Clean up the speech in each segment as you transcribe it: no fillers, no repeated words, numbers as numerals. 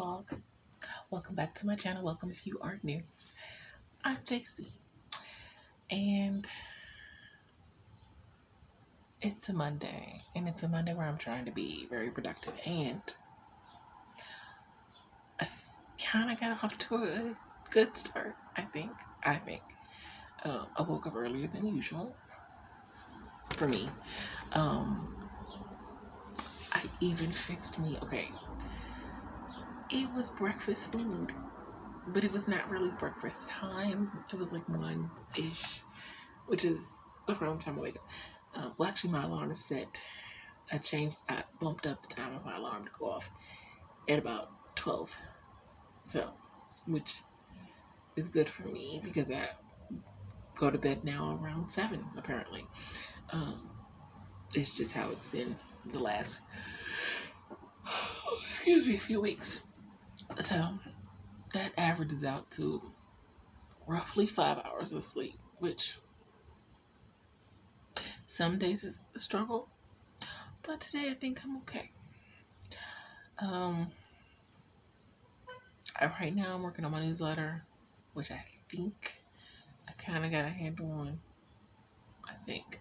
vlog. Welcome back to my channel. Welcome if you are new. I'm JC and it's a Monday, and it's a Monday where I'm trying to be very productive, and I kind of got off to a good start. I think I woke up earlier than usual for me. I even fixed me. Okay, it was breakfast food, but it was not really breakfast time. It was like 1-ish, which is around the time I wake up. Well, actually, my alarm is set. I bumped up the time of my alarm to go off at about 12. So, which is good for me because I go to bed now around 7, apparently. It's just how it's been the last, a few weeks. So, that averages out to roughly 5 hours of sleep, which some days is a struggle, but today I think I'm okay. Right now I'm working on my newsletter, which I think I kind of got a handle on, I think.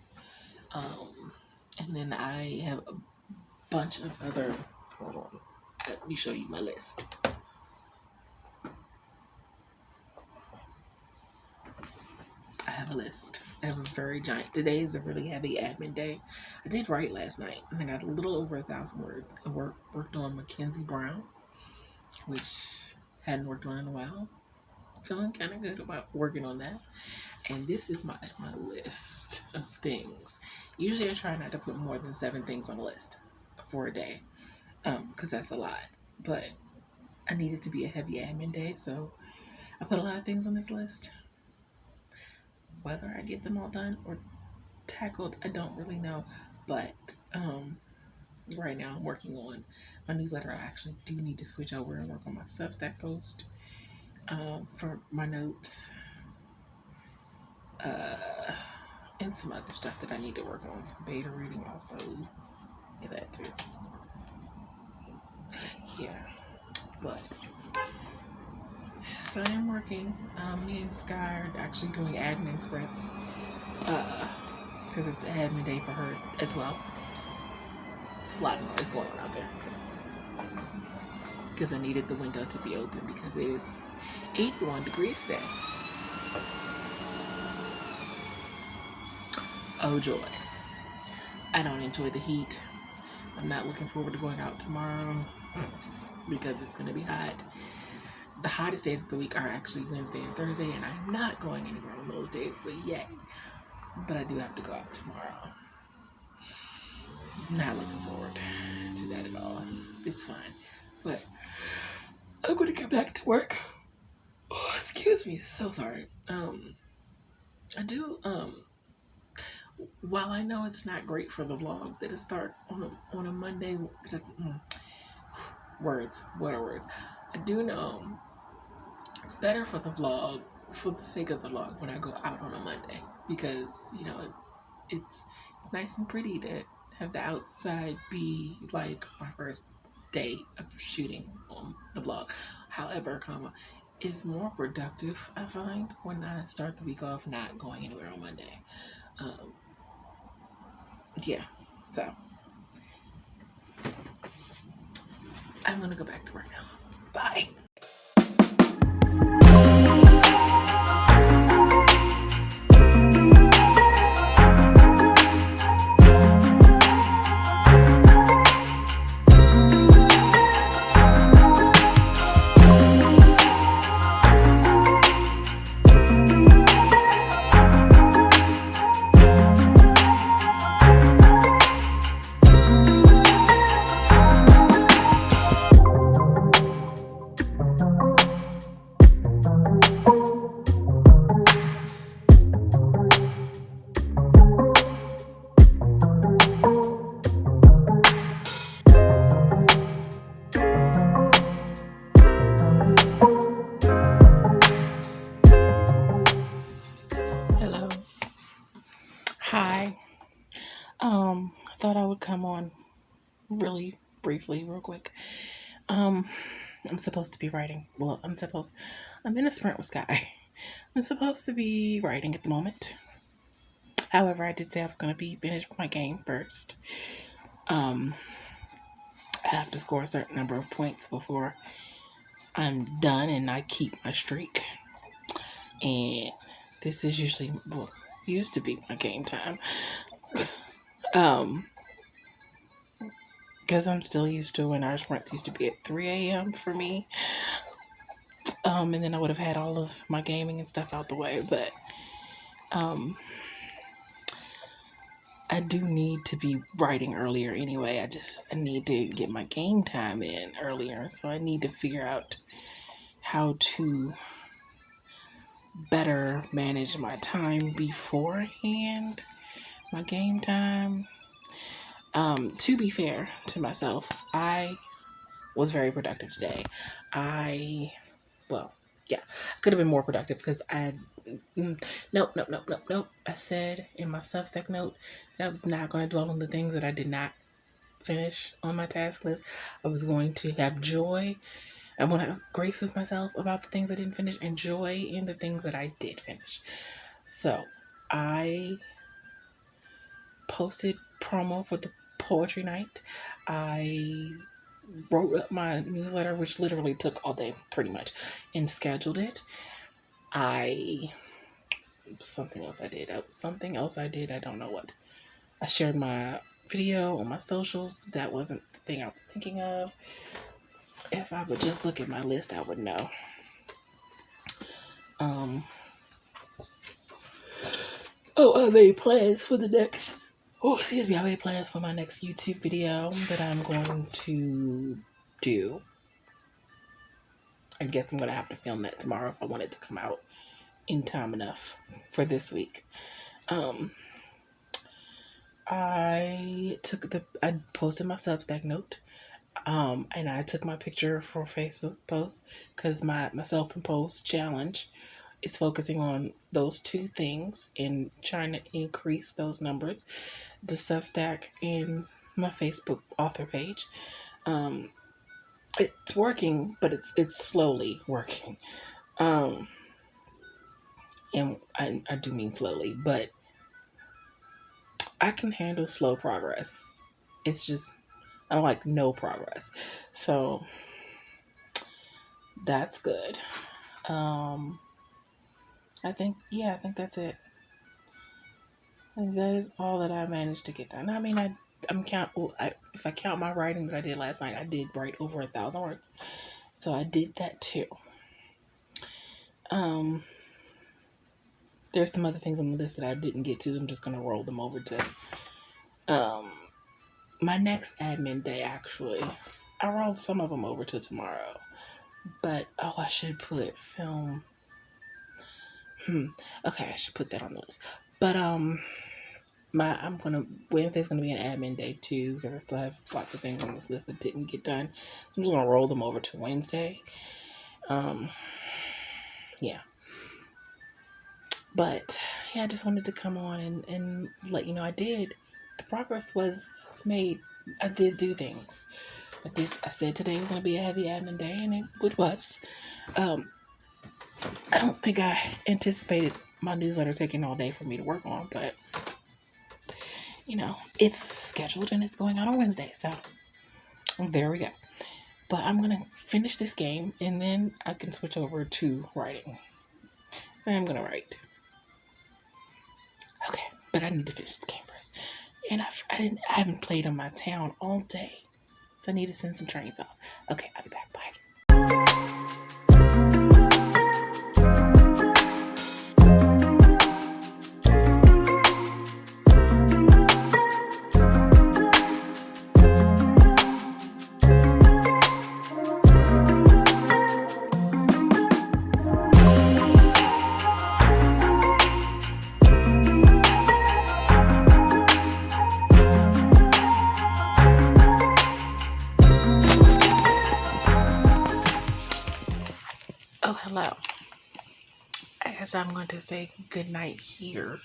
And then I have a bunch of other, hold on, let me show you my list. I have a list. I have a very giant, today is a really heavy admin day. I did write last night, and I got a little over 1,000 words. I worked on Mackenzie Brown, which hadn't worked on in a while. Feeling kind of good about working on that. And this is my list of things. Usually I try not to put more than 7 things on a list for a day, because that's a lot. But I need it to be a heavy admin day, so I put a lot of things on this list. Whether I get them all done or tackled, I don't really know. But right now I'm working on my newsletter. I actually do need to switch over and work on my Substack post for my notes. And some other stuff that I need to work on. Some beta reading also. Yeah, that too. Yeah. But so I am working. Me and Sky are actually doing admin sprints. Because it's admin day for her as well. There's a lot of noise going on out there. Because I needed the window to be open because it is 81 degrees today. Oh joy. I don't enjoy the heat. I'm not looking forward to going out tomorrow because it's going to be hot. The hottest days of the week are actually Wednesday and Thursday, and I'm not going anywhere on those days, so yay. But I do have to go out tomorrow. Not looking forward to that at all. It's fine. But I'm going to get back to work. Oh, excuse me. So sorry. I do, while I know it's not great for the vlog that it start on a Monday, what are words? I do know it's better for the vlog, for the sake of the vlog, when I go out on a Monday, because it's nice and pretty to have the outside be like my first day of shooting on the vlog. However, it's more productive, I find, when I start the week off not going anywhere on Monday. Yeah, so I'm gonna go back to work now. Bye. Hello. Hi. Thought I would come on really briefly, real quick. I'm supposed to be writing. Well, I'm in a sprint with Sky. I'm supposed to be writing at the moment. However, I did say I was going to be finished my game first. I have to score a certain number of points before I'm done and I keep my streak. And this is usually, well, used to be my game time. Because I'm still used to when our sprints used to be at 3 a.m. for me. And then I would have had all of my gaming and stuff out the way. But I do need to be writing earlier anyway. I need to get my game time in earlier. So I need to figure out how to better manage my time beforehand, my game time. To be fair to myself, I was very productive today. I could have been more productive because nope. I said in my Substack note that I was not going to dwell on the things that I did not finish on my task list. I was going to have joy. I want to have grace with myself about the things I didn't finish and joy in the things that I did finish. So I posted promo for the poetry night. I wrote up my newsletter, which literally took all day pretty much, and scheduled it. Something else I did. I don't know what. I shared my video on my socials. That wasn't the thing I was thinking of. If I would just look at my list, I would know. I made plans for the next. I made plans for my next YouTube video that I'm going to do. I guess I'm going to have to film that tomorrow if I want it to come out in time enough for this week. I posted my Substack note, and I took my picture for Facebook post because my self-imposed challenge is focusing on those two things and trying to increase those numbers, the Substack and my Facebook author page. It's working, but it's slowly working. And I do mean slowly, but I can handle slow progress. It's just, I don't like no progress. So that's good. I think that's it. And that is all that I managed to get done. I mean, if I count my writing that I did last night, I did write over 1,000 words. So I did that too. There's some other things on the list that I didn't get to. I'm just going to roll them over to my next admin day, actually. I rolled some of them over to tomorrow. But, I should put film. Okay, I should put that on the list. But, Wednesday's gonna be an admin day too, because I still have lots of things on this list that didn't get done. I'm just gonna roll them over to Wednesday. Yeah. But yeah, I just wanted to come on and let you know the progress was made. I did do things. I said today was gonna be a heavy admin day, and it was. I don't think I anticipated my newsletter taking all day for me to work on, but it's scheduled and it's going out on Wednesday, so there we go. But I'm gonna finish this game and then I can switch over to writing. So I'm gonna write. Okay, but I need to finish the game first. And I haven't played on my town all day, so I need to send some trains off. Okay, I'll be back. Bye. Hello. As I'm going to say good night here.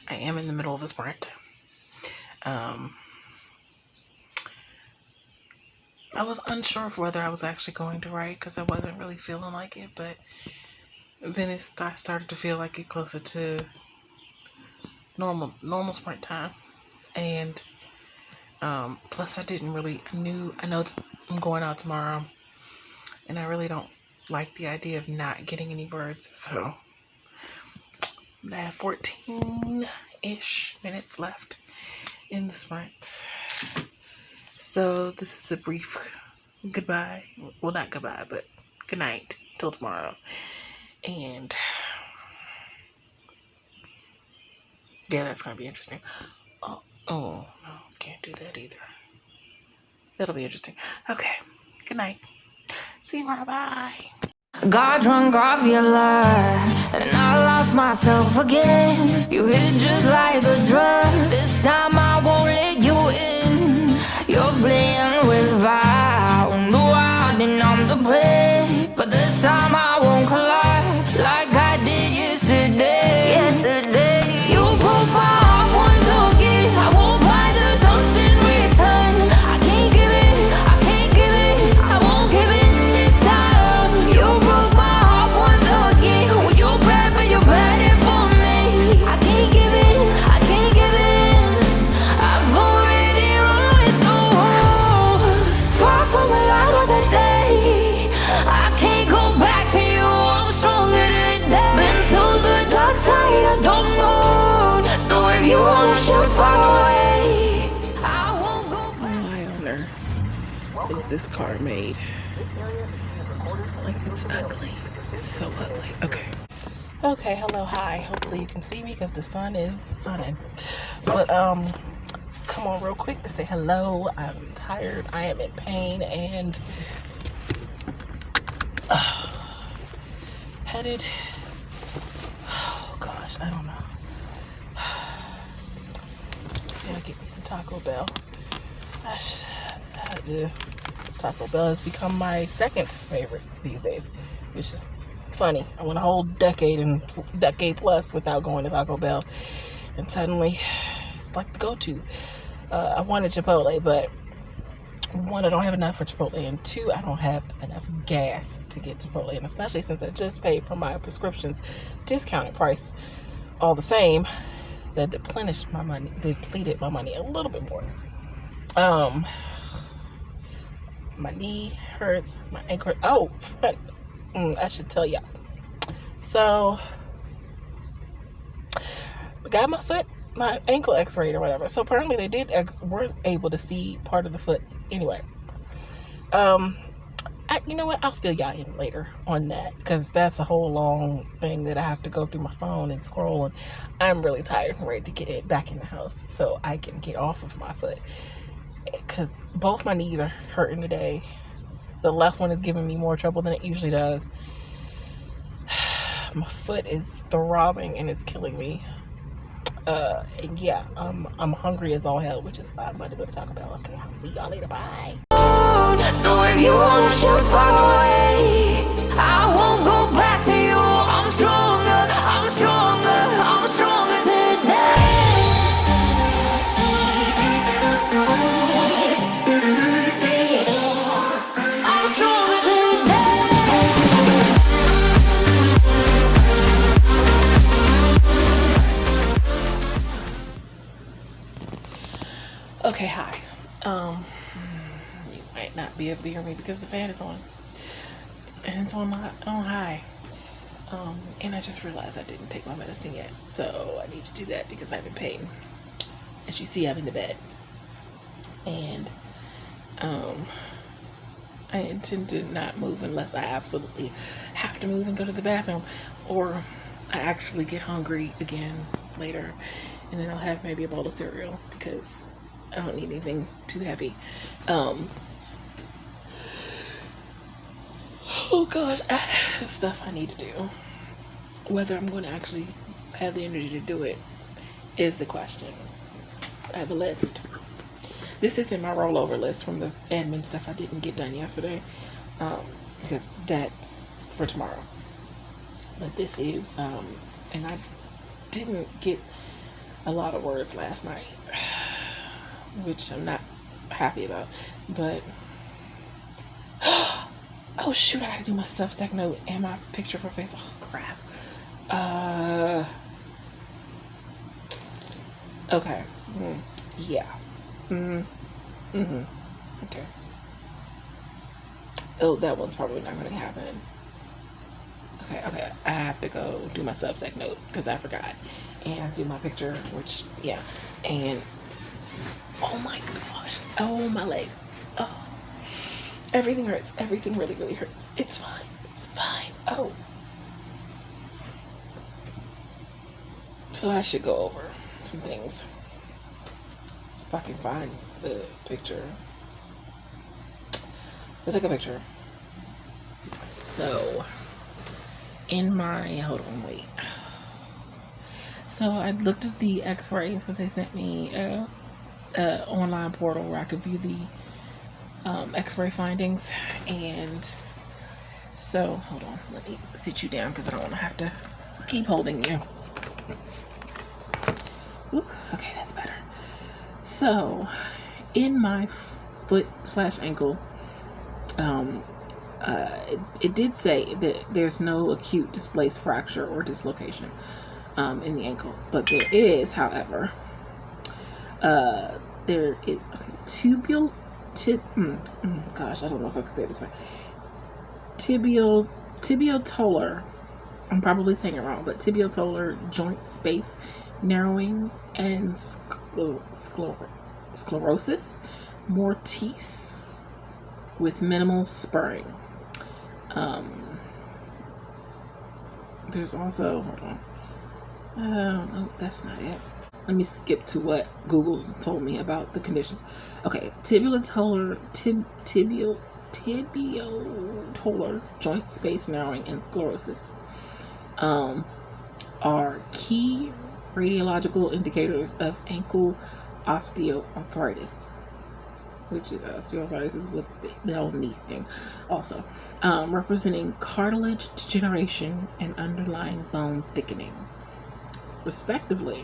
I am in the middle of a sprint. I was unsure of whether I was actually going to write because I wasn't really feeling like it, but then I started to feel like it closer to normal springtime. And plus I know I'm going out tomorrow, and I really don't like the idea of not getting any birds, so I have 14-ish minutes left in the sprint. So this is a brief goodbye. Well, not goodbye, but good night till tomorrow. And yeah, that's gonna be interesting. Oh no, can't do that either. That'll be interesting. Okay, good night. See you tomorrow. Bye. Got drunk off your life, and I lost myself again. You hit just like a drug. This time I won't let you in. You're playing with fire. No, I didn't, I'm the prey. But this time I won't collapse like I did yesterday. You broke my heart once again. I won't buy the dust in return. I can't give it, I can't give it, I won't give it this time. You broke my heart once again. Well, you're bad, but you're bad for me. I can't give it, I can't give it. I've already run with the wolves. Far from the light of the day. I can't go back to you, I'm stronger today. Been to the dark side, I don't know. So if you wanna shoot far away, I won't go back. Why on earth is this car made? Like, it's ugly. It's so ugly. Okay, hello, hi. Hopefully you can see me because the sun is sunning. But come on real quick to say hello. I'm tired, I am in pain, and headed, oh gosh, I don't know. Gotta get me some Taco Bell. Taco Bell has become my second favorite these days, which is funny. I went a whole decade plus without going to Taco Bell, and suddenly it's like the go-to. I wanted Chipotle, but one, I don't have enough for Chipotle, and two, I don't have enough gas to get Chipotle, and especially since I just paid for my prescriptions discounted price all the same, that depleted my money a little bit more. My knee hurts, my ankle. I should tell y'all. So, I got my ankle x-rayed or whatever. So apparently they were able to see part of the foot. Anyway, you know what? I'll fill y'all in later on that, because that's a whole long thing that I have to go through my phone and scroll, and I'm really tired and ready to get it back in the house so I can get off of my foot, because both my knees are hurting today. The left one is giving me more trouble than it usually does. My foot is throbbing and it's killing me. And yeah, I'm hungry as all hell, which is why I'm about to go to Taco Bell. Okay, I'll see y'all later. Bye. So if you wanna shoot far away, I won't go back to you. I'm stronger, I'm stronger, I'm stronger today. I'm stronger today. Okay, hi. You might not be able to hear me because the fan is on, and it's on high. And I just realized I didn't take my medicine yet, so I need to do that because I'm in pain. As you see, I'm in the bed, and I intend to not move unless I absolutely have to move and go to the bathroom, or I actually get hungry again later, and then I'll have maybe a bowl of cereal because I don't need anything too heavy. Oh God, I have stuff I need to do. Whether I'm going to actually have the energy to do it is the question. I have a list. This isn't my rollover list from the admin stuff I didn't get done yesterday, because that's for tomorrow. But this is, and I didn't get a lot of words last night, which I'm not happy about, but Oh shoot, I gotta do my Substack note and my picture for Facebook. Oh crap. Okay. Yeah. Okay. Oh, that one's probably not gonna happen. Okay. I have to go do my Substack note because I forgot. And do my picture, which, yeah. And, oh my gosh. Oh, my leg. Oh. Everything hurts. Everything really, really hurts. It's fine. It's fine. Oh. So I should go over some things. If I can find the picture. Let's take a picture. So, in my, hold on, wait. So I looked at the x-rays because they sent me a online portal where I could view the x-ray findings. And so, hold on, let me sit you down because I don't want to have to keep holding you. Ooh, okay, that's better. So, in my foot/ankle, it did say that there's no acute displaced fracture or dislocation in the ankle, but there is, however, there is tibial gosh, I don't know if I could say it this way. Tibiotalar, I'm probably saying it wrong, but tibiotalar joint space narrowing and sclerosis mortis with minimal spurring. There's also, hold on. No, that's not it. Let me skip to what Google told me about the conditions. Okay, tibiotalar joint space narrowing and sclerosis are key radiological indicators of ankle osteoarthritis, which is osteoarthritis is with the whole knee thing also, representing cartilage degeneration and underlying bone thickening, respectively.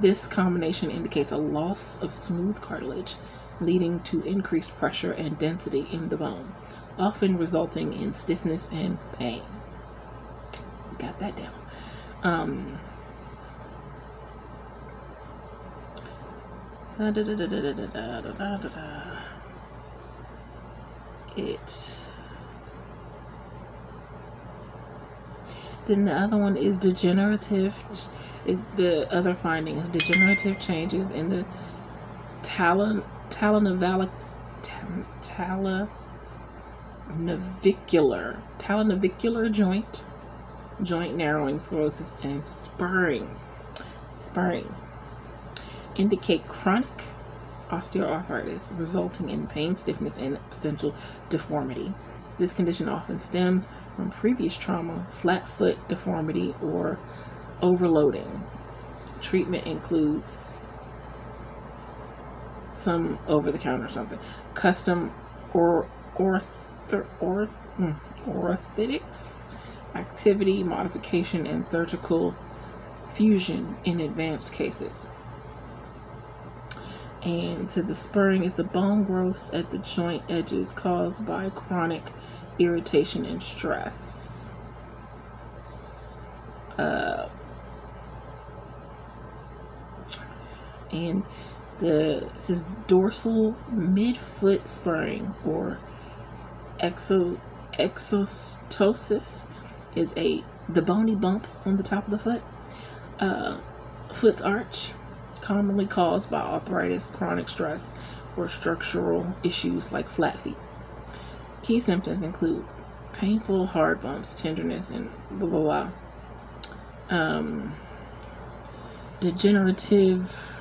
This combination indicates a loss of smooth cartilage, leading to increased pressure and density in the bone, often resulting in stiffness and pain. Got that down. Then the other one is degenerative. Is the other finding is degenerative changes in the talonavicular joint narrowing, sclerosis, and spurring indicate chronic osteoarthritis resulting in pain, stiffness, and potential deformity. This condition often stems from previous trauma, flat foot deformity, or overloading. Treatment includes some over-the-counter something, custom orthotics, activity modification, and surgical fusion in advanced cases. And so the spurring is the bone growth at the joint edges caused by chronic irritation and stress. And this is dorsal midfoot spurring, or exostosis, is the bony bump on the top of the foot. Foot's arch, commonly caused by arthritis, chronic stress, or structural issues like flat feet. Key symptoms include painful hard bumps, tenderness, and blah blah blah. Degenerative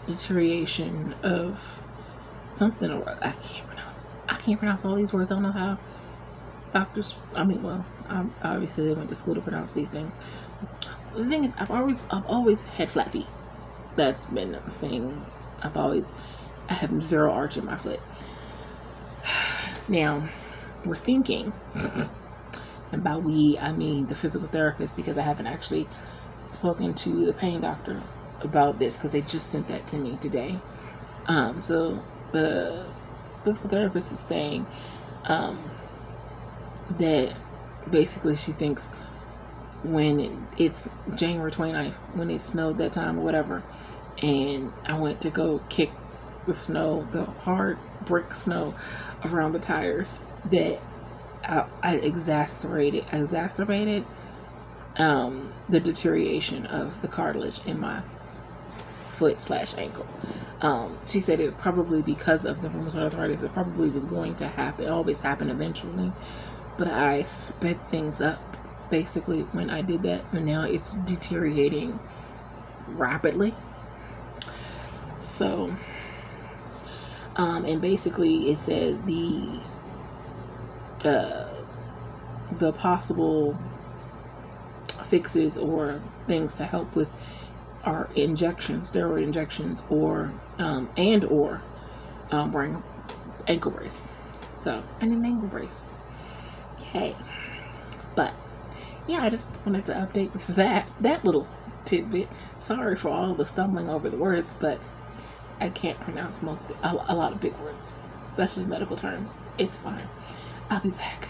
deterioration of something, or I can't pronounce all these words. I don't know how doctors, obviously they went to school to pronounce these things. The thing is, I've always had flat feet. That's been the thing. I have zero arch in my foot. Now, we're thinking, and by we, I mean the physical therapist, because I haven't actually spoken to the pain doctor about this, because they just sent that to me today. So the physical therapist is saying that basically she thinks when it's January 29th, when it snowed that time or whatever, and I went to go kick the snow, the hard brick snow around the tires, that I exacerbated the deterioration of the cartilage in my foot/ankle. She said it probably because of the rheumatoid arthritis, it probably was going to happen, always happen eventually, but I sped things up basically when I did that, and now it's deteriorating rapidly. So and basically it says the possible fixes or things to help with are injections, steroid injections, or wearing ankle brace. So I need an ankle brace. Yay. But yeah, I just wanted to update with that little tidbit. Sorry for all the stumbling over the words, but I can't pronounce a lot of big words, especially medical terms. It's fine. I'll be back.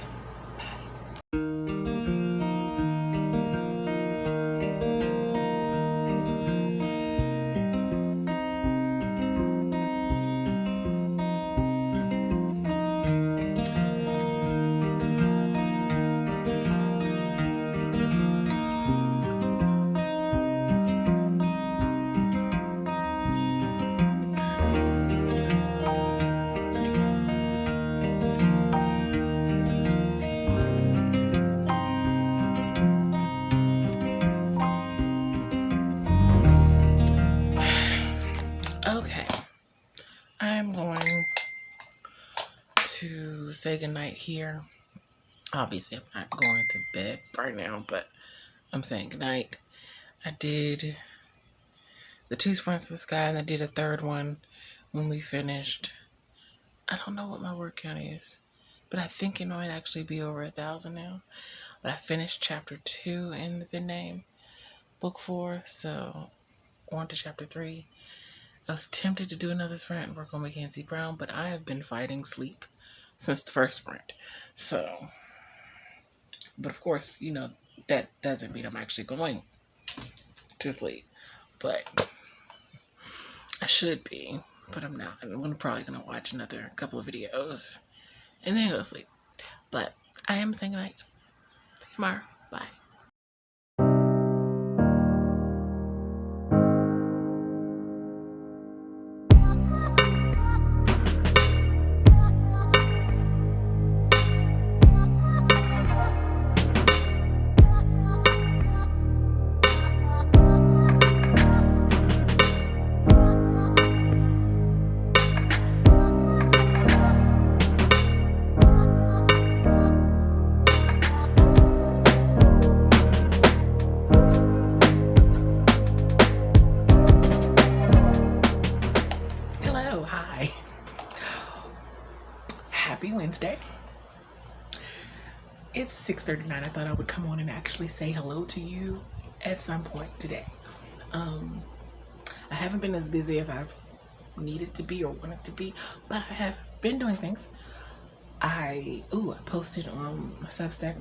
Okay, I'm going to say goodnight here. Obviously, I'm not going to bed right now, but I'm saying goodnight. I did the 2 sprints with Sky, and I did a third one when we finished. I don't know what my word count is, but I think it might actually be over 1,000 now. But I finished chapter 2 in the Big Name book 4, so on to chapter 3. I was tempted to do another sprint and work on Mackenzie Brown, but I have been fighting sleep since the first sprint. So, but of course, you know, that doesn't mean I'm actually going to sleep. But I should be, but I'm not. I'm probably going to watch another couple of videos and then go to sleep. But I am saying goodnight. See you tomorrow. Bye. Happy Wednesday. It's 6:39. I thought I would come on and actually say hello to you at some point today. I haven't been as busy as I've needed to be or wanted to be, but I have been doing things. I posted on my Substack.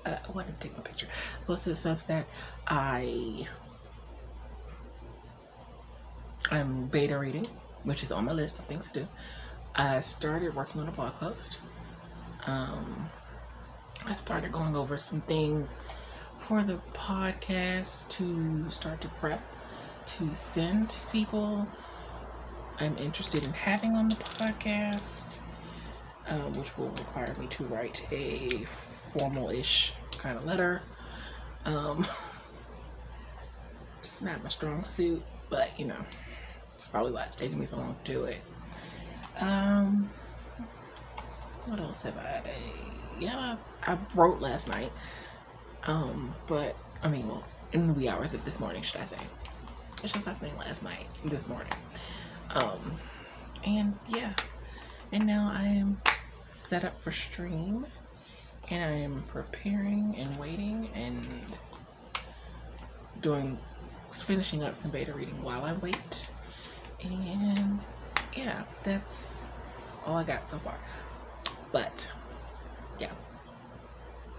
I wanted to take my picture. Posted a Substack. I'm beta reading, which is on my list of things to do. I started working on a blog post. I started going over some things for the podcast to start to prep to send to people I'm interested in having on the podcast, which will require me to write a formal-ish kind of letter. It's not my strong suit, but you know, it's probably why it's taking me so long to do it. What else have I? Yeah, I wrote last night. But I mean, well, in the wee hours of this morning, should I say? I should stop saying last night, this morning. And yeah, and now I am set up for stream, and I am preparing and waiting and finishing up some beta reading while I wait. And yeah, that's all I got so far. But yeah,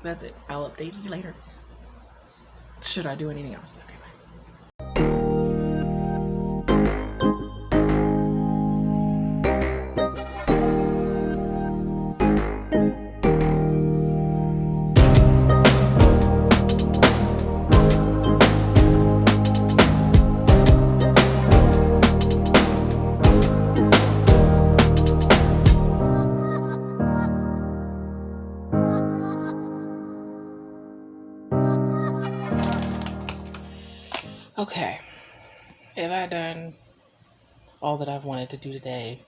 that's it. I'll update you later. Should I do anything else? Okay, bye. Okay, have I done all that I've wanted to do today?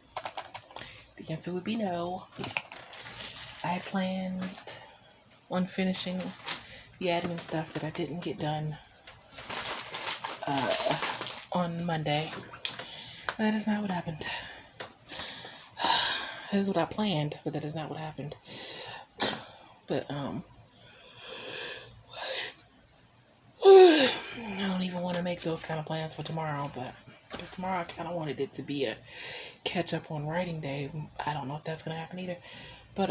The answer would be no. I had planned on finishing the admin stuff that I didn't get done on Monday. That is not what happened. That is what I planned, but that is not what happened. But I don't even want to make those kind of plans for tomorrow. But tomorrow I kind of wanted it to be a catch up on writing day. I don't know if that's gonna happen either. But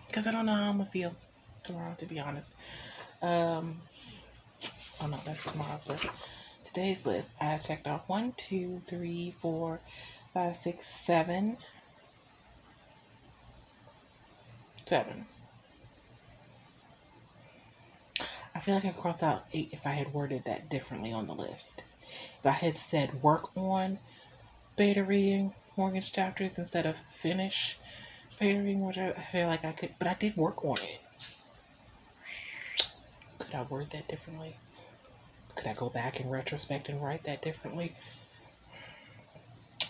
because I don't know how I'm gonna feel tomorrow, to be honest. Oh no, that's tomorrow's list. Today's list, I checked off 1, 2, 3, 4, 5, 6, 7. 7. I feel like I crossed out 8 if I had worded that differently on the list. If I had said work on beta reading mortgage chapters instead of finish beta reading, which I feel like I could, but I did work on it. Could I word that differently? Could I go back in retrospect and write that differently?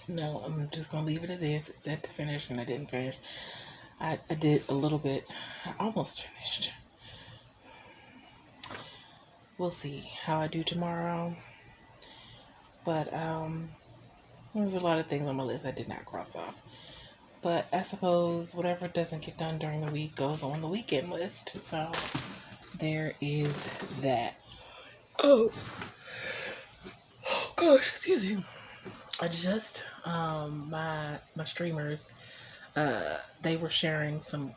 No, I'm just going to leave it as is. It said to finish and I didn't finish. I did a little bit. I almost finished. We'll see how I do tomorrow. But there's a lot of things on my list I did not cross off. But I suppose whatever doesn't get done during the week goes on the weekend list. So there is that. Oh gosh, excuse you. I just my streamers, they were sharing some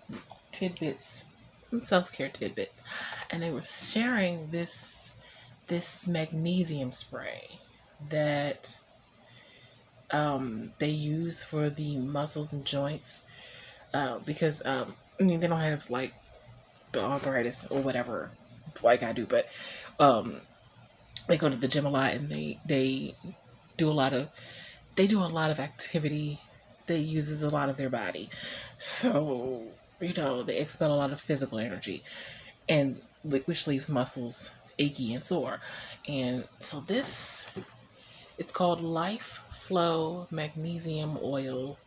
tidbits, some self-care tidbits, and they were sharing this magnesium spray that they use for the muscles and joints, because I mean, they don't have like the arthritis or whatever like I do, but they go to the gym a lot and they do a lot of activity that uses a lot of their body, so they expel a lot of physical energy, and which leaves muscles achy and sore. And so it's called Life Flow Magnesium Oil.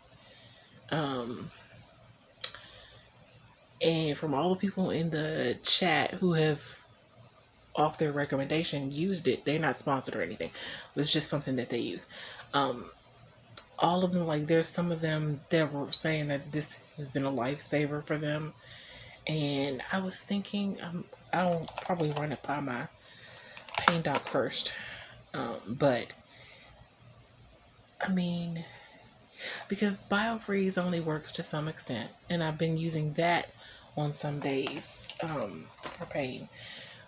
And from all the people in the chat who have, off their recommendation, used it, they're not sponsored or anything. It's just something that they use. All of them, like, there's some of them that were saying that this has been a lifesaver for them. And I was thinking, I'll probably run it by my pain doc first. But I mean, because BioFreeze only works to some extent, and I've been using that on some days for pain.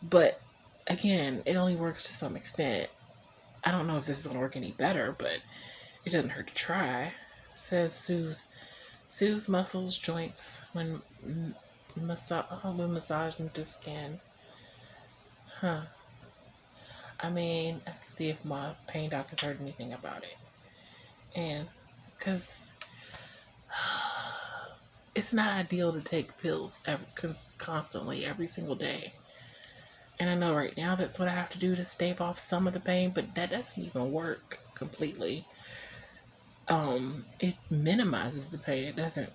But again, it only works to some extent. I don't know if this is going to work any better, but it doesn't hurt to try. It says soothes muscles, joints when massaging the skin. Huh. I mean, I can see if my pain doc has heard anything about it. And because it's not ideal to take pills constantly every single day. And I know right now that's what I have to do to stave off some of the pain, but that doesn't even work completely. It minimizes the pain. It doesn't.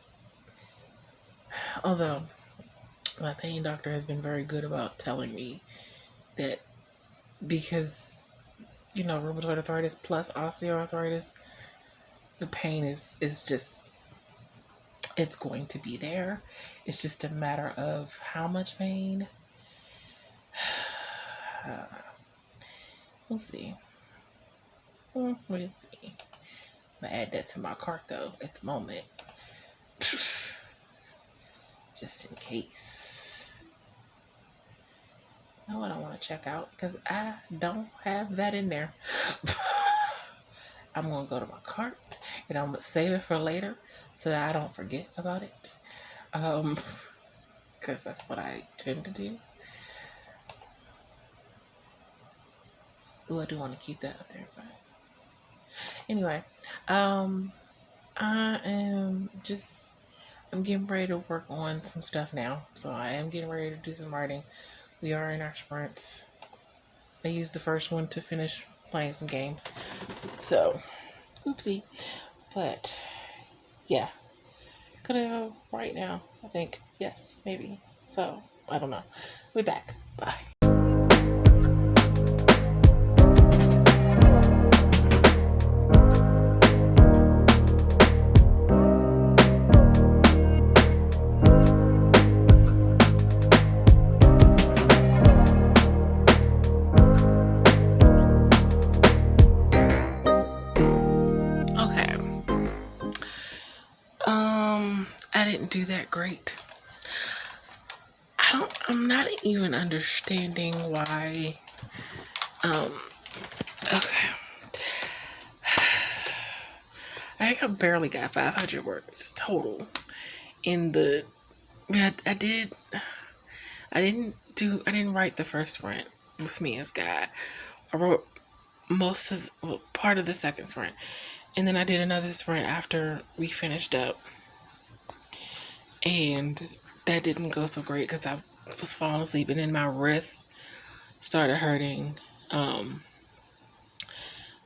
Although my pain doctor has been very good about telling me that because, rheumatoid arthritis plus osteoarthritis, the pain is just, it's going to be there. It's just a matter of how much pain. We'll see. We'll see. I'm gonna add that to my cart though at the moment. just in case. You know what I want to check out? Because I don't have that in there. I'm going to go to my cart and I'm going to save it for later so that I don't forget about it. Because that's what I tend to do. Ooh, I do want to keep that up there. But anyway, I'm getting ready to work on some stuff now. So I am getting ready to do some writing. We are in our sprints. I used the first one to finish playing some games. So, oopsie. But, yeah. Gonna write now, I think. Yes, maybe. So, I don't know. We'll be back. Bye. I didn't do that great. I'm not even understanding why. Okay. I think I barely got 500 words total in the. I didn't write the first sprint with me as Guy. I wrote part of the second sprint, and then I did another sprint after we finished up. And that didn't go so great because I was falling asleep, and then my wrist started hurting.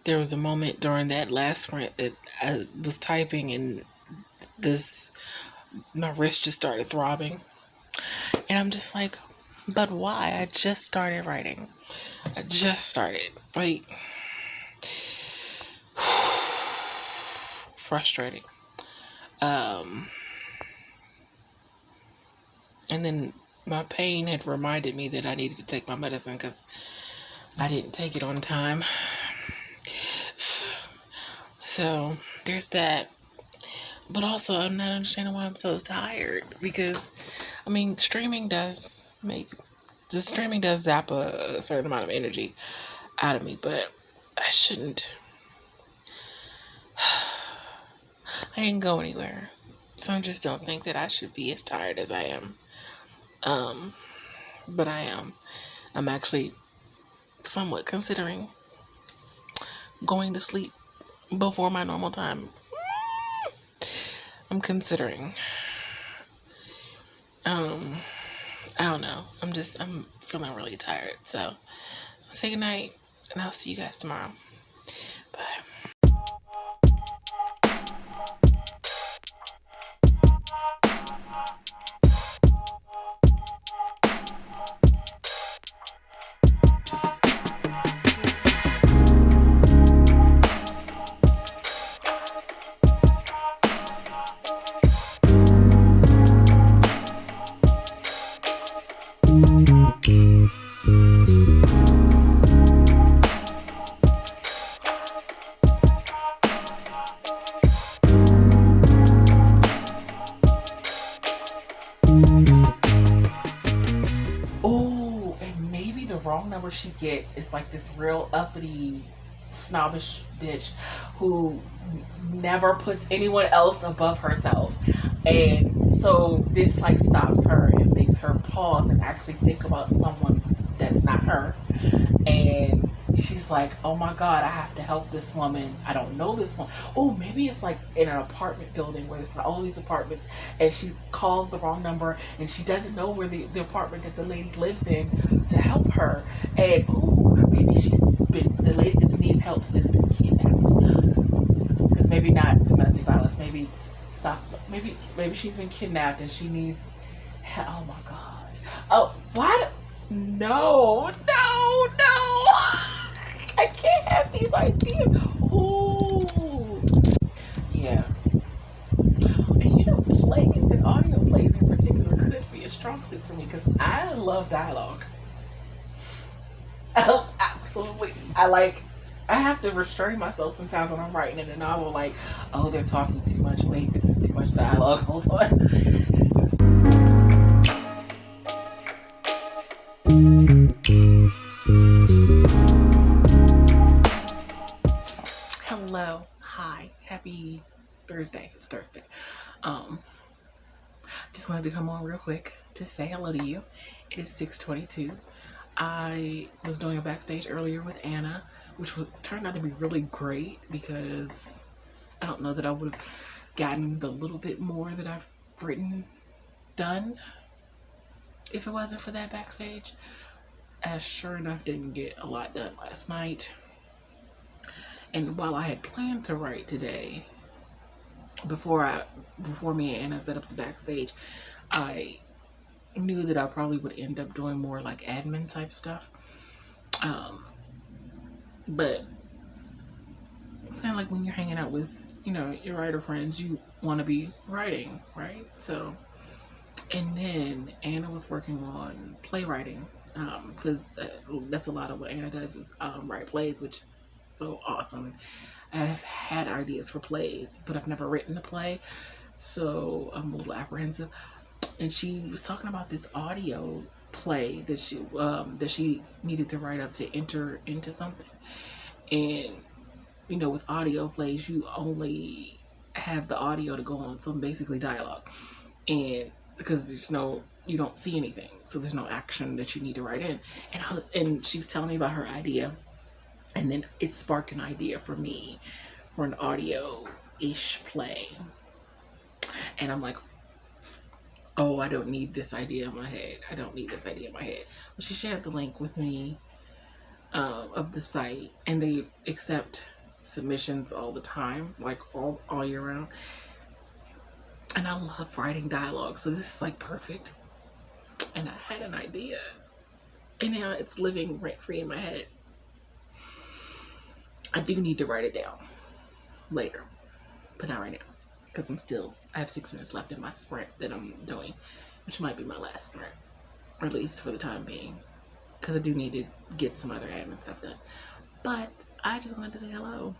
There was a moment during that last sprint that I was typing, and my wrist just started throbbing. And I'm just like, but why? I just started writing. I just started. Like, frustrating. And then my pain had reminded me that I needed to take my medicine because I didn't take it on time. So there's that. But also, I'm not understanding why I'm so tired. Because, I mean, streaming does zap a certain amount of energy out of me. But I shouldn't. I didn't go anywhere. So I just don't think that I should be as tired as I am. But I am. I'm actually somewhat considering going to sleep before my normal time. I'm considering. I don't know. I'm feeling really tired. So, I'll say goodnight, and I'll see you guys tomorrow. Bye. Wrong number she gets is like this real uppity, snobbish bitch who never puts anyone else above herself, and so this like stops her and makes her pause and actually think about someone that's not her. And she's like, oh my god, I have to help this woman. I don't know this one. Oh, maybe it's like in an apartment building where there's all these apartments, and she calls the wrong number, and she doesn't know where the apartment that the lady lives in to help her. And maybe the lady that needs help has been kidnapped. Because maybe not domestic violence, maybe she's been kidnapped and she needs help. Oh my god. Oh, what? No. I can't have these ideas. Oh, yeah. And plays and audio plays in particular could be a strong suit for me because I love dialogue. Absolutely. I like I have to restrain myself sometimes when I'm writing in a novel, like, oh, they're talking too much. Wait, this is too much dialogue. Hold on. Hello. Hi. Happy Thursday. It's Thursday. Just wanted to come on real quick to say hello to you. It is 6:22. I was doing a backstage earlier with Anna, which turned out to be really great because I don't know that I would have gotten the little bit more that I've written done if it wasn't for that backstage. I sure enough didn't get a lot done last night. And while I had planned to write today, before me and Anna set up the backstage, I knew that I probably would end up doing more like admin type stuff. But it's kind of like when you're hanging out with, your writer friends, you want to be writing, right? So, and then Anna was working on playwriting, because that's a lot of what Anna does is write plays, which is so awesome. I've had ideas for plays, but I've never written a play, so I'm a little apprehensive. And she was talking about this audio play that she needed to write up to enter into something. And with audio plays, you only have the audio to go on, so basically dialogue. And because you don't see anything, so there's no action that you need to write in. And she was telling me about her idea, and then it sparked an idea for me for an audio-ish play. And I'm like, oh, I don't need this idea in my head. Well, she shared the link with me of the site, and they accept submissions all the time, like all year round. And I love writing dialogue, so this is like perfect. And I had an idea, and now it's living rent-free in my head. I do need to write it down later, but not right now, because I have 6 minutes left in my sprint that I'm doing, which might be my last sprint, or at least for the time being, because I do need to get some other admin stuff done. But I just wanted to say hello,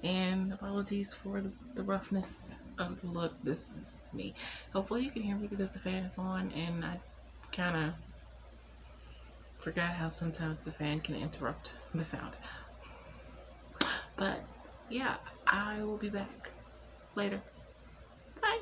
and apologies for the roughness of the look. This is me. Hopefully you can hear me because the fan is on, and I kind of forgot how sometimes the fan can interrupt the sound. But yeah, I will be back later. Bye.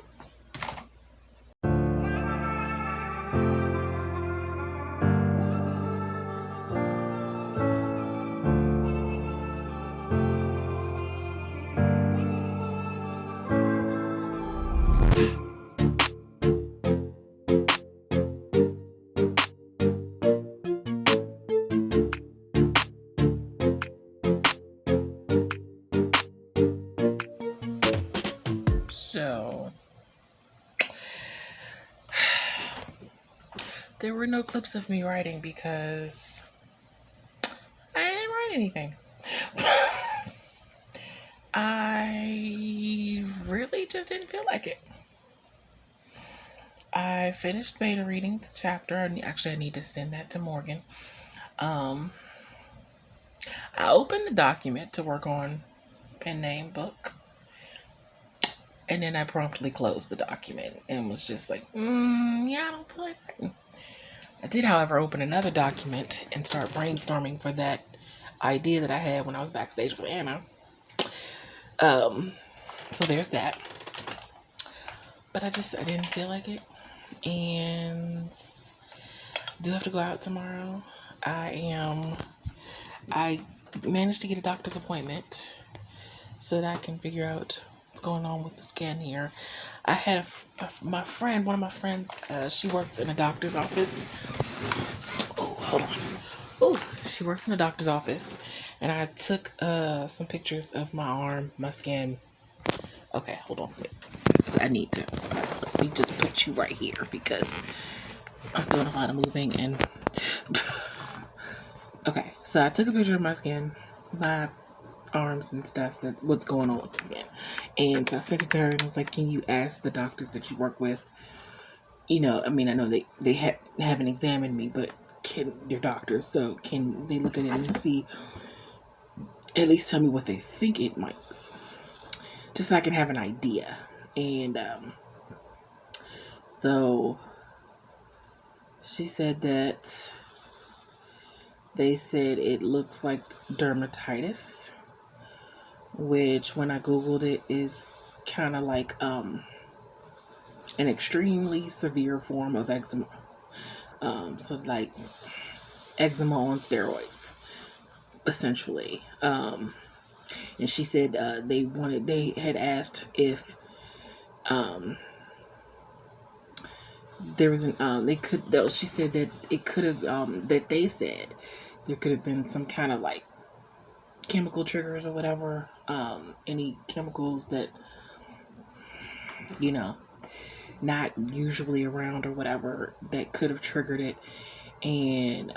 So, there were no clips of me writing because I didn't write anything. I really just didn't feel like it. I finished beta reading the chapter. Actually, I need to send that to Morgan. I opened the document to work on pen name book. And then I promptly closed the document and was just like, yeah, I don't feel like writing. I did, however, open another document and start brainstorming for that idea that I had when I was backstage with Anna. So there's that. But I didn't feel like it. And I do have to go out tomorrow. I managed to get a doctor's appointment so that I can figure out what's going on with the skin here. I had one of my friends, she works in a doctor's office. Oh, hold on. Oh, she works in a doctor's office, and I took some pictures of my arm, my skin. Okay, hold on. Wait. Let me just put you right here because I'm doing a lot of moving and okay, so I took a picture of my skin, my arms and stuff, what's going on with the skin, and so I sent it to her and I was like, can you ask the doctors that you work with, I know they haven't examined me, but can your doctors, so can they look at it and see at least tell me what they think it might be, just so I can have an idea. And so she said that they said it looks like dermatitis, which when I googled it is kind of like an extremely severe form of eczema. So like eczema on steroids, essentially. And she said they had asked if there was an she said that it could have that they said there could have been some kind of like chemical triggers or whatever, any chemicals that, you know, not usually around or whatever, that could have triggered it. And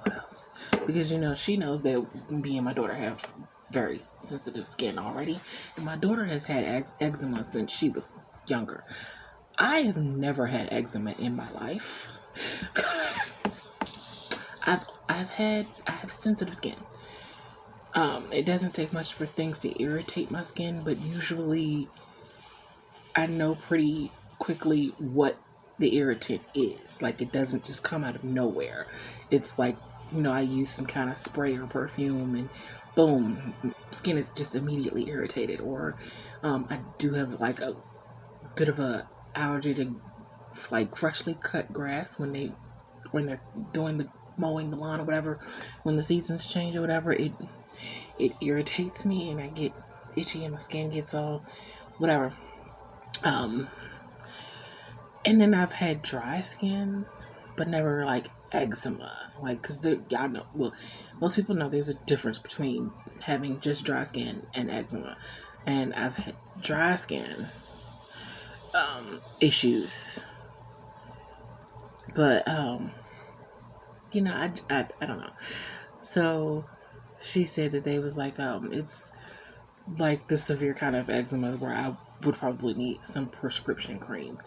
what else? Because, you know, she knows that me and my daughter have very sensitive skin already, and my daughter has had eczema since she was younger. I have never had eczema in my life. I have sensitive skin. It doesn't take much for things to irritate my skin, but usually I know pretty quickly what the irritant is. Like, it doesn't just come out of nowhere. It's like, you know, I use some kind of spray or perfume and boom, skin is just immediately irritated. Or I do have like a bit of a allergy to like freshly cut grass when they're doing the mowing the lawn or whatever, when the seasons change or whatever. It irritates me and I get itchy and my skin gets all whatever. And then I've had dry skin, but never like eczema. Like, cause y'all know, well, most people know there's a difference between having just dry skin and eczema. And I've had dry skin issues, but you know, I don't know. So she said that they was like, it's like the severe kind of eczema where I would probably need some prescription cream,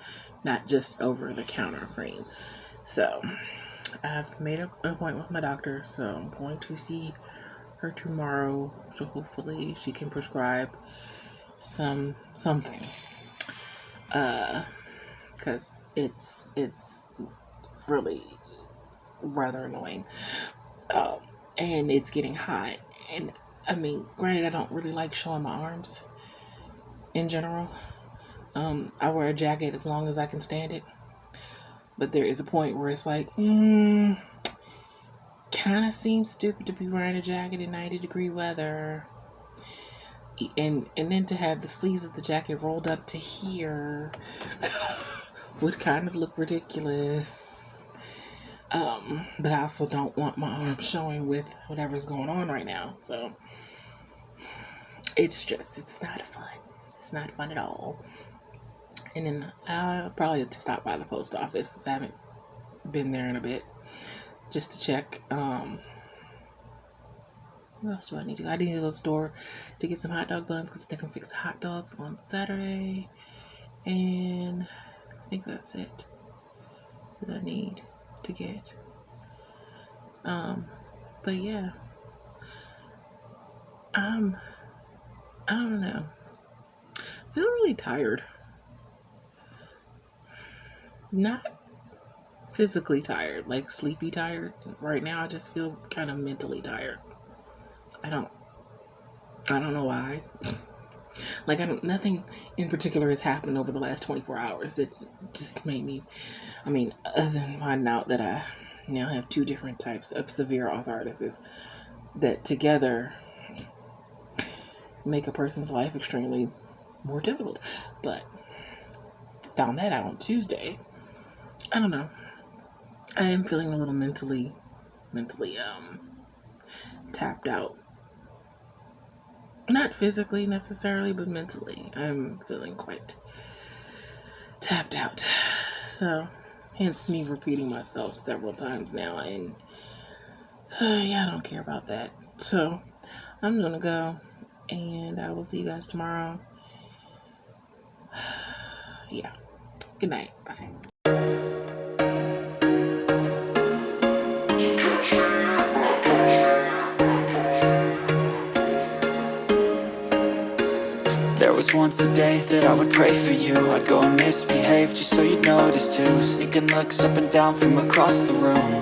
not just over the counter cream. So I've made an appointment with my doctor, so I'm going to see her tomorrow. So hopefully she can prescribe something. Cause it's really rather annoying. And it's getting hot. And I mean, granted, I don't really like showing my arms in general. I wear a jacket as long as I can stand it. But there is a point where it's like, kind of seems stupid to be wearing a jacket in 90-degree weather. And then to have the sleeves of the jacket rolled up to here would kind of look ridiculous. But I also don't want my arms showing with whatever's going on right now. So it's not fun. It's not fun at all. And then I'll probably have to stop by the post office since I haven't been there in a bit, just to check. What else do I need to go? I need to go to the store to get some hot dog buns because they can fix the hot dogs on Saturday. And I think that's it that I need to get. But yeah, I don't know. I feel really tired. Not physically tired, like sleepy tired. Right now I just feel kind of mentally tired. I don't know why. Like, nothing in particular has happened over the last 24 hours that just made me, I mean, other than finding out that I now have 2 different types of severe arthritis that together make a person's life extremely more difficult. But found that out on Tuesday. I don't know. I am feeling a little mentally tapped out. Not physically necessarily, but mentally. I'm feeling quite tapped out. So, hence me repeating myself several times now. And, yeah, I don't care about that. So, I'm gonna go. And I will see you guys tomorrow. Yeah. Good night. Bye. was once a day that I would pray for you. I'd go and misbehave just so you'd notice too. Sneaking looks up and down from across the room.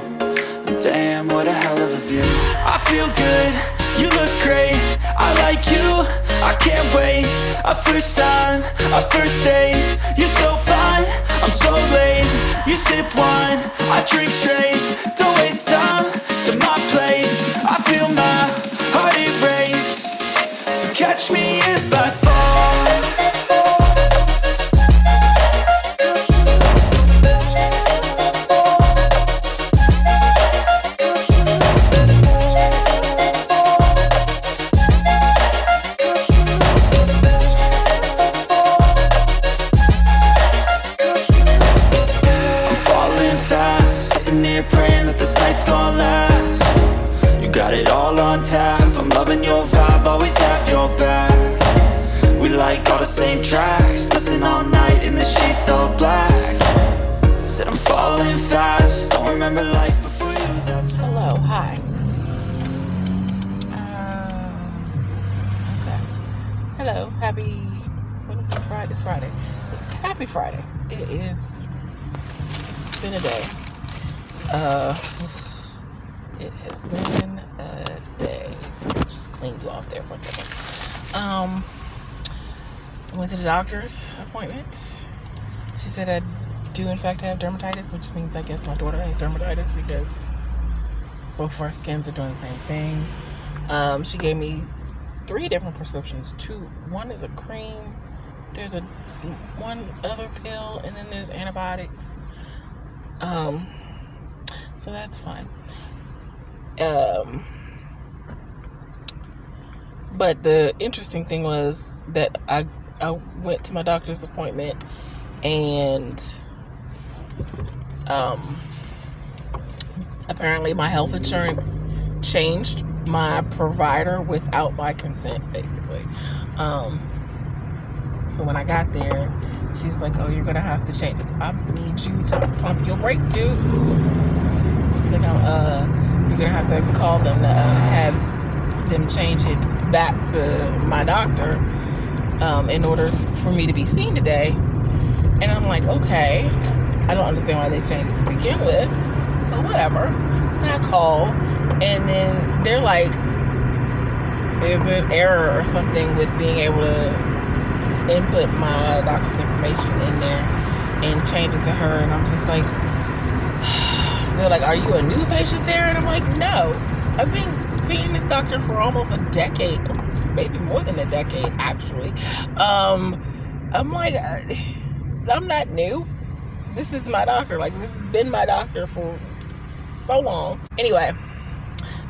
And damn, what a hell of a view. I feel good, you look great, I like you, I can't wait. A first time, a first date, you're so fine, I'm so late. You sip wine, I drink straight, don't waste time to my place. I feel my heart erase, so catch me if I fall. Praying that this night's gonna last. You got it all on tap, I'm loving your vibe, always have your back. We like all the same tracks, listen all night in the sheets all black. Said I'm falling fast, don't remember life before you, that's Hello, hi. Okay. Hello, happy, what is this, Friday? It's Friday. It's happy Friday. It is, been a day. It has been a day. So I'll just clean you off there for a second. I went to the doctor's appointment. She said I do in fact have dermatitis, which means I guess my daughter has dermatitis because both of our skins are doing the same thing. She gave me 3 different prescriptions. One is a cream, there's one other pill, and then there's antibiotics. So that's fine. But the interesting thing was that I went to my doctor's appointment and apparently my health insurance changed my provider without my consent, basically. So when I got there, she's like, oh, you're gonna have to change it. I need you to pump your brakes, dude. She's like, you're gonna have to call them to have them change it back to my doctor in order for me to be seen today. And I'm like, okay, I don't understand why they changed it to begin with, but whatever. So I call, and then they're like, there's an error or something with being able to input my doctor's information in there and change it to her. And I'm just like, they're like, are you a new patient there? And I'm like, no, I've been seeing this doctor for almost a decade, maybe more than a decade, actually. I'm like, I'm not new. This is my doctor. Like, this has been my doctor for so long. Anyway,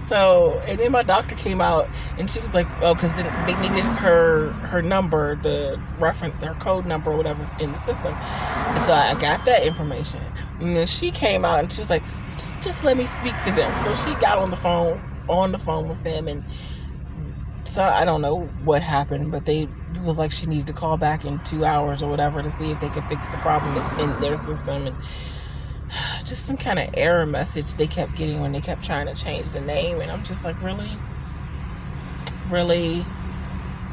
so, and then my doctor came out and she was like, oh, because they needed her number, the reference, her code number or whatever in the system. And so I got that information. And then she came out and she was like, just let me speak to them. So she got on the phone with them, and so I don't know what happened, but it was like she needed to call back in 2 hours or whatever to see if they could fix the problem in their system. And just some kind of error message they kept getting when they kept trying to change the name. And I'm just like, really?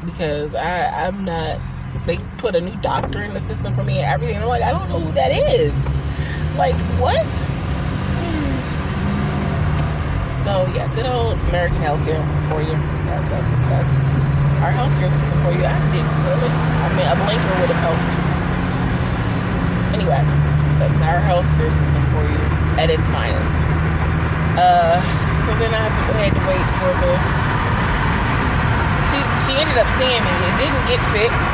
Because I'm not, they put a new doctor in the system for me and everything. And I'm like, I don't know who that is. Like, what? So yeah, good old American healthcare for you. That's our healthcare system for you. I mean, a blinker would have helped. Anyway, that's our healthcare system for you at its finest. So then I had to wait for she ended up seeing me. It didn't get fixed,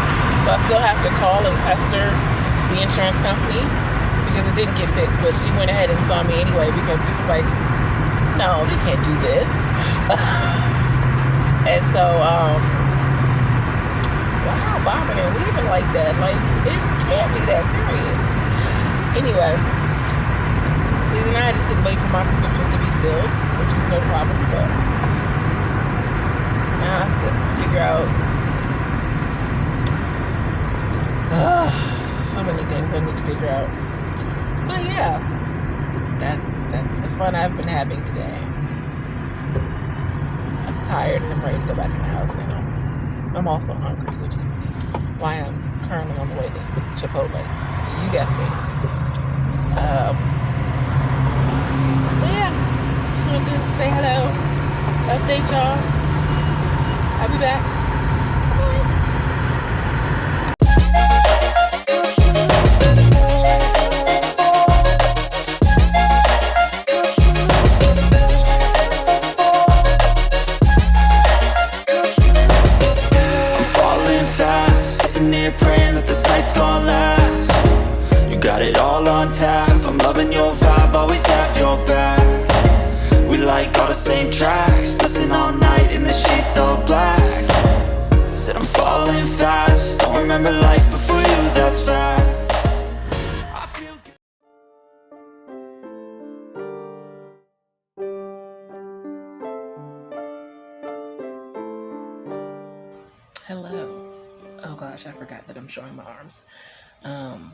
so I still have to call and pester the insurance company because it didn't get fixed. But she went ahead and saw me anyway because she was like, no, they can't do this. And so, wow, bombing and weaving like that, like, it can't be that serious. Anyway, see, then I had to sit and wait for my prescriptions to be filled, which was no problem, but now I have to figure out so many things I need to figure out. But yeah, that's the fun I've been having today. I'm tired and I'm ready to go back in the house now. I'm also hungry, which is why I'm currently on the way to Chipotle. You guessed it. But yeah, just wanted to say hello, update y'all. I'll be back. I'm falling fast, sitting here praying that this night's gonna last. You got it all on tap, I'm loving your vibe, always have your back. We like all the same tracks, listen all night in the sheets all black. Said I'm falling fast, don't remember life before you, that's facts. I feel good. Hello. Oh gosh, I forgot that I'm showing my arms. I'm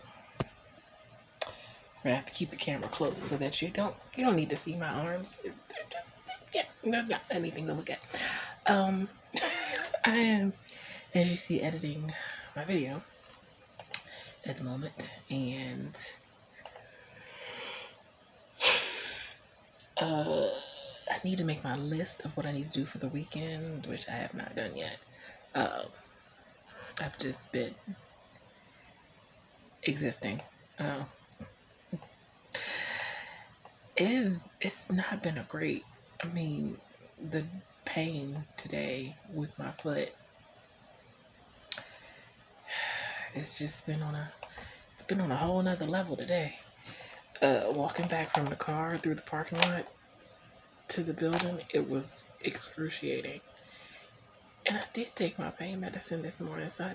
gonna have to keep the camera close so that you don't need to see my arms. They're just, yeah, not anything to look at. I am, as you see, editing my video at the moment, and I need to make my list of what I need to do for the weekend, which I have not done yet. I've just been existing. It's not been a great, I mean, the pain today with my foot, it's just been on a whole nother level today. Walking back from the car through the parking lot to the building, it was excruciating. And I did take my pain medicine this morning, so I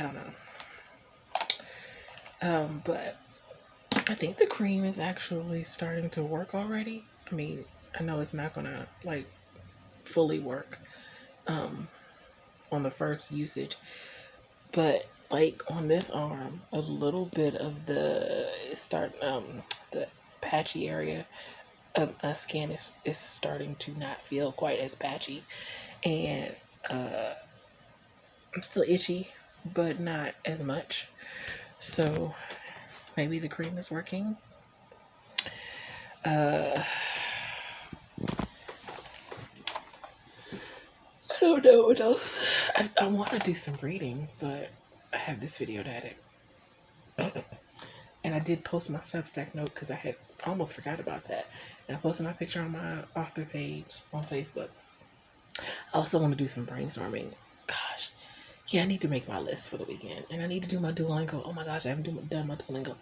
don't know. But I think the cream is actually starting to work already. I mean, I know it's not gonna like fully work on the first usage, but like on this arm, a little bit of the patchy area of my skin is starting to not feel quite as patchy, and I'm still itchy, but not as much. So maybe the cream is working. I don't know what else. I want to do some reading, but I have this video to edit. And I did post my Substack note because I had almost forgot about that. And I posted my picture on my author page on Facebook. I also want to do some brainstorming. Gosh, yeah, I need to make my list for the weekend. And I need to do my Duolingo. Oh my gosh, I haven't done my Duolingo.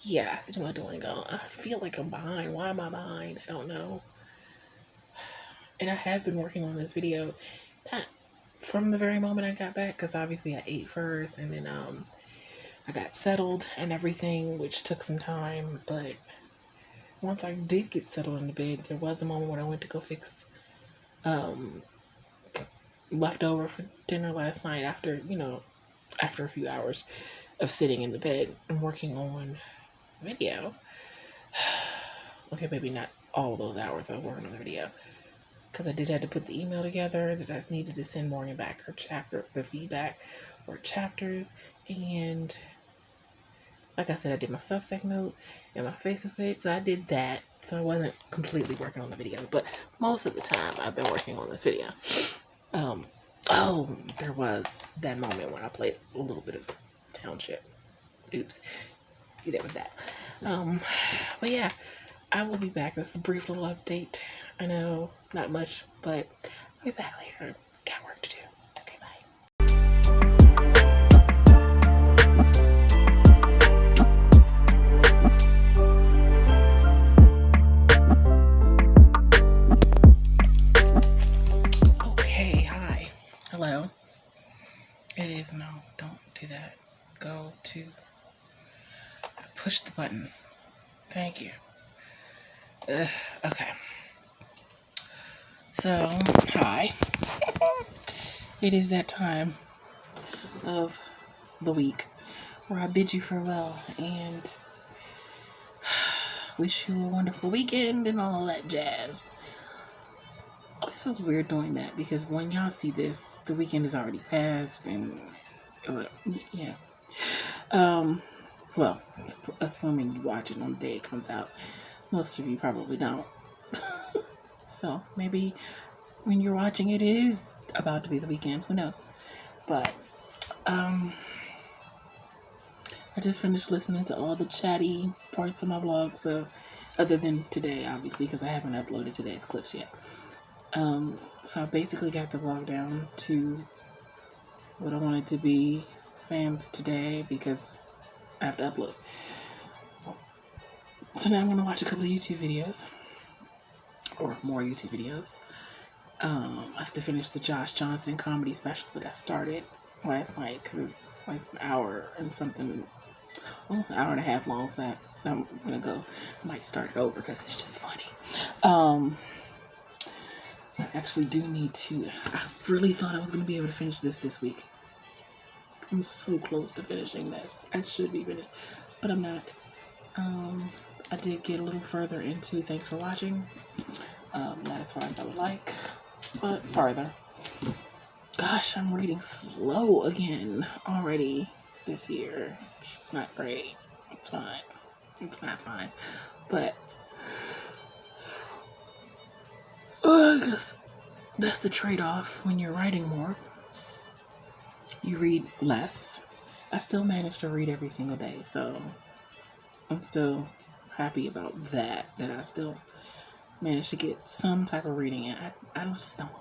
Yeah, I have to do my Duolingo. I feel like I'm behind. Why am I behind? I don't know. And I have been working on this video, not from the very moment I got back, because obviously I ate first, and then I got settled and everything, which took some time. But once I did get settled in the bed, there was a moment when I went to go fix leftover for dinner last night after a few hours of sitting in the bed and working on video. Okay, maybe not all those hours I was working on the video, because I did have to put the email together that I needed to send Morgan back the feedback or chapters, and like I said, I did my Substack note and my Facebook page, so I did that. So I wasn't completely working on the video, but most of the time I've been working on this video. Oh, there was that moment when I played a little bit of Township. Oops. That was that. But yeah, I will be back. That's a brief little update. I know, not much, but I'll be back later. Got work to do. Okay, bye. Okay, hi. Hello. It is, no, don't do that. Go to, push the button. Thank you. Okay. So, hi. It is that time of the week where I bid you farewell and wish you a wonderful weekend and all that jazz. Okay. always feels weird doing that because when y'all see this, the weekend is already passed, and yeah. Well, assuming you watch it on the day it comes out, most of you probably don't. So maybe when you're watching it, it is about to be the weekend. Who knows? But I just finished listening to all the chatty parts of my vlog. So other than today, obviously, because I haven't uploaded today's clips yet. So I basically got the vlog down to what I wanted to be sans today because I have to upload. So now I'm going to watch a couple of YouTube videos. Or more YouTube videos. I have to finish the Josh Johnson comedy special that I started last night because it's like an hour and something, almost an hour and a half long. So I'm gonna go, might start it over because it's just funny. I actually do need to. I really thought I was gonna be able to finish this week. I'm so close to finishing this. I should be finished, but I'm not. I did get a little further into Thanks for Watching. Not as far as I would like, but farther. Gosh, I'm reading slow again already this year. It's not great. It's fine. It's not fine. But I guess that's the trade-off when you're writing more. You read less. I still manage to read every single day, so I'm still happy about that I still managed to get some type of reading in. I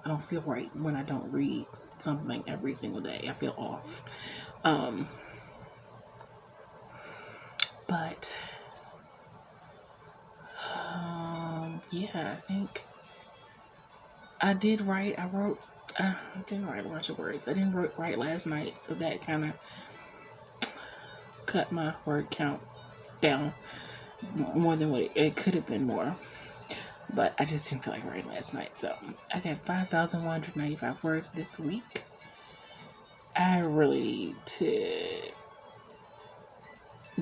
don't feel right when I don't read something every single day. I feel off. But yeah, I think I did write. I didn't write a bunch of words. I didn't write last night, so that kind of cut my word count down more than what it could have been more. But I just didn't feel like writing last night. So I got 5,195 words this week. I really need to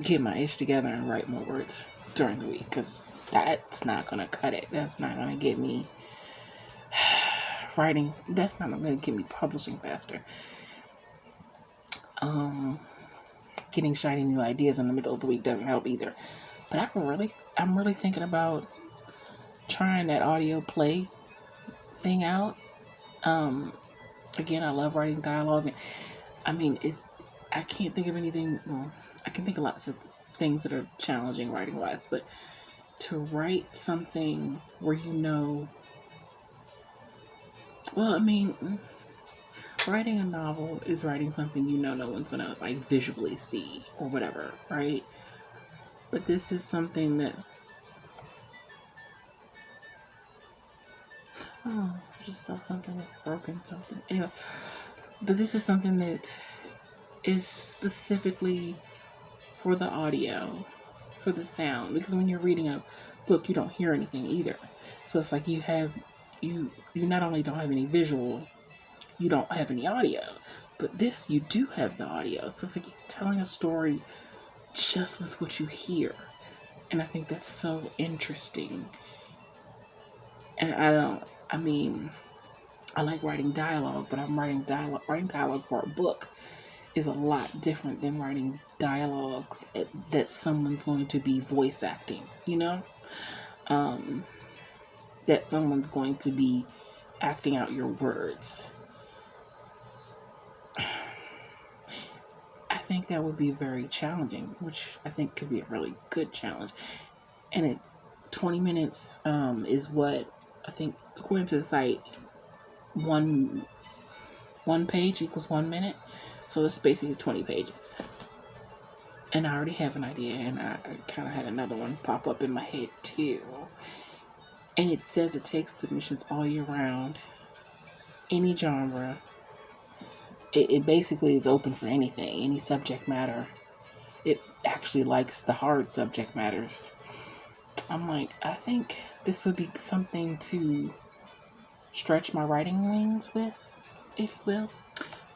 get my ish together and write more words during the week because that's not going to cut it. That's not going to get me writing. That's not going to get me publishing faster. Getting shiny new ideas in the middle of the week doesn't help either. But I'm really thinking about trying that audio play thing out. Again, I love writing dialogue. I mean, I can't think of anything. Well, I can think of lots of things that are challenging writing wise, but to write something where well, I mean, writing a novel is writing something no one's gonna like visually see or whatever, right? But this is something that I just saw something that's broken, something. Anyway, but this is something that is specifically for the audio, for the sound. Because when you're reading a book, you don't hear anything either. So it's like you not only don't have any visual, you don't have any audio. But this, you do have the audio. So it's like you're telling a story just with what you hear. And I think that's so interesting. And I like writing dialogue, but writing dialogue for a book is a lot different than writing dialogue that someone's going to be voice acting, that someone's going to be acting out your words. I think that would be very challenging, which I think could be a really good challenge. And 20 minutes is what I think, according to the site, one page equals 1 minute. So it's basically 20 pages. And I already have an idea, and I kind of had another one pop up in my head too. And it says it takes submissions all year round, any genre. It basically is open for anything, any subject matter. It actually likes the hard subject matters. I'm like, I think this would be something to stretch my writing wings with, if you will.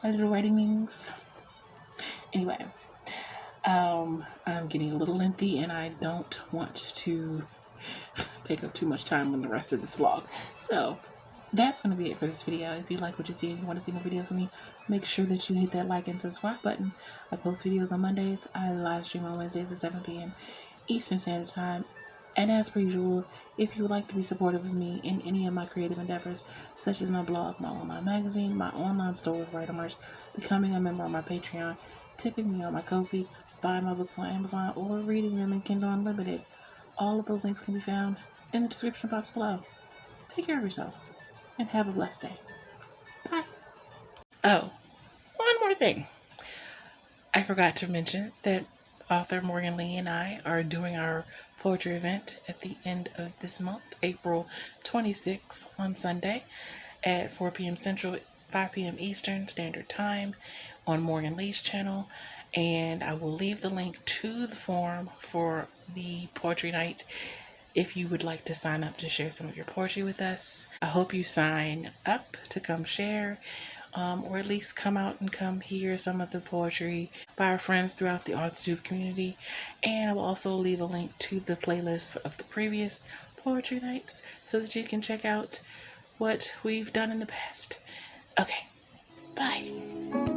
My little writing wings. Anyway, I'm getting a little lengthy, and I don't want to take up too much time on the rest of this vlog. So, that's going to be it for this video. If you like what you see and you want to see more videos from me, make sure that you hit that like and subscribe button. I post videos on Mondays. I live stream on Wednesdays at 7 p.m. Eastern Standard Time. And as per usual, if you would like to be supportive of me in any of my creative endeavors, such as my blog, my online magazine, my online store with writer merch, becoming a member on my Patreon, tipping me on my Ko-fi, buying my books on Amazon, or reading them in Kindle Unlimited, all of those links can be found in the description box below. Take care of yourselves and have a blessed day. Bye. Oh, one more thing. I forgot to mention that author Morgan Lee and I are doing our poetry event at the end of this month, April 26th, on Sunday at 4 p.m. Central, 5 p.m. Eastern Standard Time on Morgan Lee's channel. And I will leave the link to the form for the poetry night if you would like to sign up to share some of your poetry with us. I hope you sign up to come share, or at least come out and come hear some of the poetry by our friends throughout the AuthorTubes community. And I will also leave a link to the playlist of the previous poetry nights so that you can check out what we've done in the past. Okay, bye.